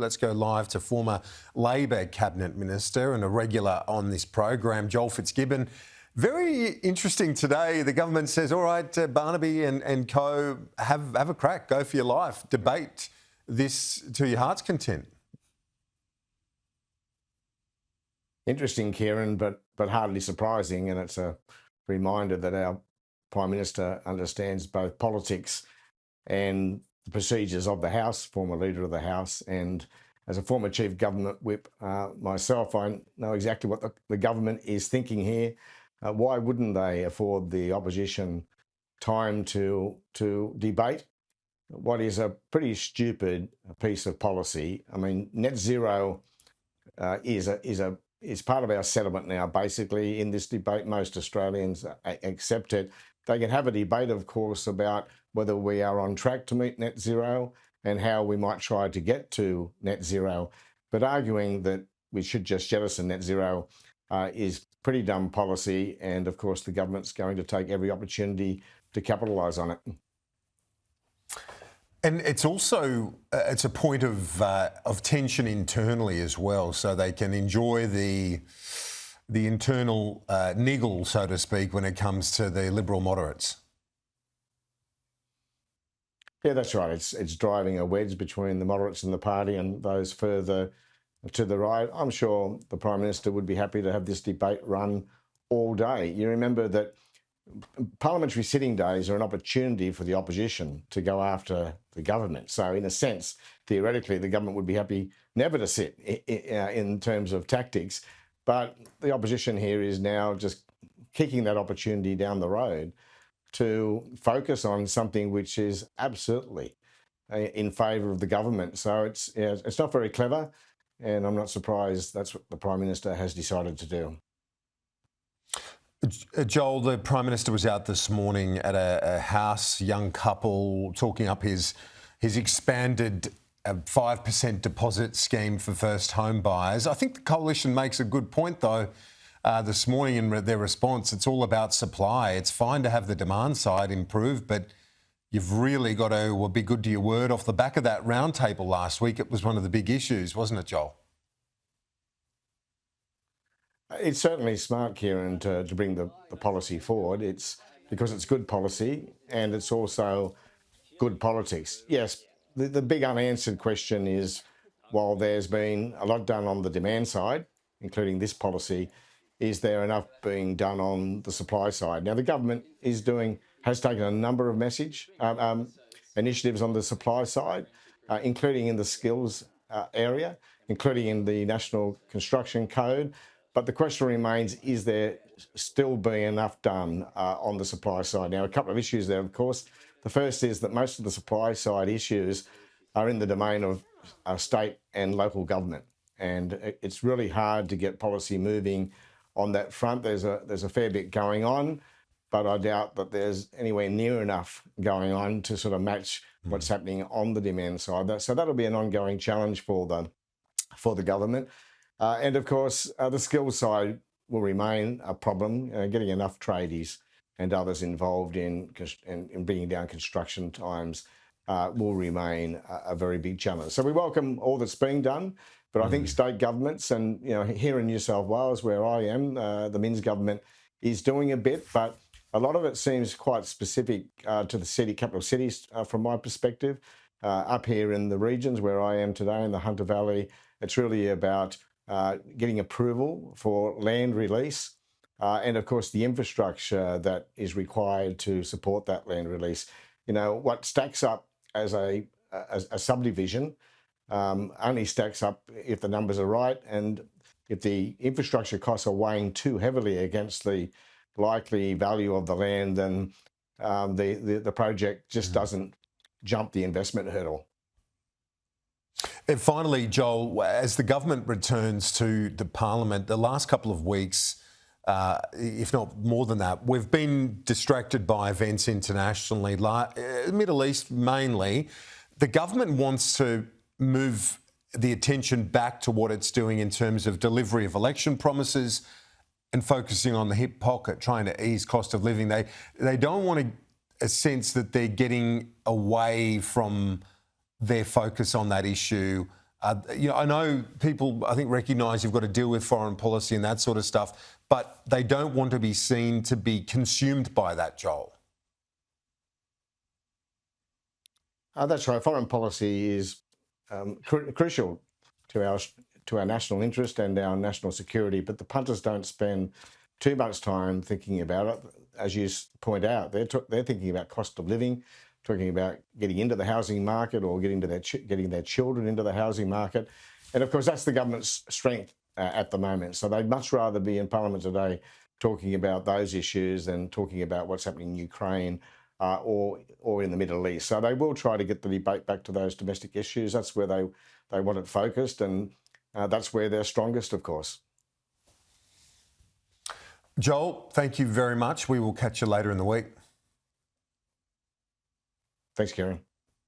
Let's go live to former Labor Cabinet Minister and a regular on this program, Joel Fitzgibbon. Very interesting today. The government says, all right, Barnaby and co, have a crack, go for your life, debate this to your heart's content. Interesting, Kieran, but hardly surprising, and it's a reminder that our Prime Minister understands both politics and the procedures of the House, former Leader of the House, and as a former Chief Government Whip myself, I know exactly what the government is thinking here. Why wouldn't they afford the opposition time to debate what is a pretty stupid piece of policy? I mean, net zero is part of our settlement now. Basically, in this debate, most Australians accept it. They can have a debate, of course, about whether we are on track to meet net zero and how we might try to get to net zero. But arguing that we should just jettison net zero is pretty dumb policy. And of course, the government's going to take every opportunity to capitalise on it. And it's also it's a point of tension internally as well, so they can enjoy the internal niggle, so to speak, when it comes to the Liberal moderates. Yeah, that's right. It's driving a wedge between the moderates in the party and those further to the right. I'm sure the Prime Minister would be happy to have this debate run all day. You remember that parliamentary sitting days are an opportunity for the opposition to go after the government. So in a sense, theoretically, the government would be happy never to sit in terms of tactics. But the opposition here is now just kicking that opportunity down the road to focus on something which is absolutely in favour of the government. So it's not very clever, and I'm not surprised that's what the Prime Minister has decided to do. Joel, the Prime Minister was out this morning at a house, young couple, talking up his expanded 5% deposit scheme for first home buyers. I think the Coalition makes a good point, though, this morning in their response. It's all about supply. It's fine to have the demand side improved, but you've really got to be good to your word. Off the back of that roundtable last week, it was one of the big issues, wasn't it, Joel? It's certainly smart, Kieran, to bring the policy forward. It's because it's good policy and it's also good politics. Yes, the big unanswered question is, while there's been a lot done on the demand side, including this policy, is there enough being done on the supply side? Now, the government has taken a number of initiatives on the supply side, including in the skills area, including in the National Construction Code. But the question remains, is there still being enough done on the supply side? Now, a couple of issues there, of course. The first is that most of the supply side issues are in the domain of state and local government. And it's really hard to get policy moving on that front. There's a fair bit going on, but I doubt that there's anywhere near enough going on to sort of match what's happening on the demand side. So that'll be an ongoing challenge for the government. And of course, the skills side will remain a problem. Getting enough tradies and others involved in bringing down construction times will remain a very big challenge. So we welcome all that's being done, but I think state governments and here in New South Wales, where I am, the Minns government is doing a bit, but a lot of it seems quite specific to the capital cities from my perspective. Up here in the regions where I am today in the Hunter Valley, it's really about getting approval for land release and, of course, the infrastructure that is required to support that land release. What stacks up as a subdivision only stacks up if the numbers are right, and if the infrastructure costs are weighing too heavily against the likely value of the land, then the project just doesn't jump the investment hurdle. And finally, Joel, as the government returns to the Parliament, the last couple of weeks, if not more than that, we've been distracted by events internationally, Middle East mainly. The government wants to move the attention back to what it's doing in terms of delivery of election promises and focusing on the hip pocket, trying to ease cost of living. They don't want a sense that they're getting away from their focus on that issue I know people, I think, recognise you've got to deal with foreign policy and that sort of stuff, but they don't want to be seen to be consumed by that, Joel. That's right. Foreign policy is crucial to our national interest and our national security, but the punters don't spend too much time thinking about it. As you point out, they're thinking about cost of living, talking about getting into the housing market or getting their children into the housing market, and of course that's the government's strength at the moment. So they'd much rather be in Parliament today talking about those issues than talking about what's happening in Ukraine or in the Middle East. So they will try to get the debate back to those domestic issues. That's where they want it focused, and that's where they're strongest, of course. Joel, thank you very much. We will catch you later in the week. Thanks, Kieran.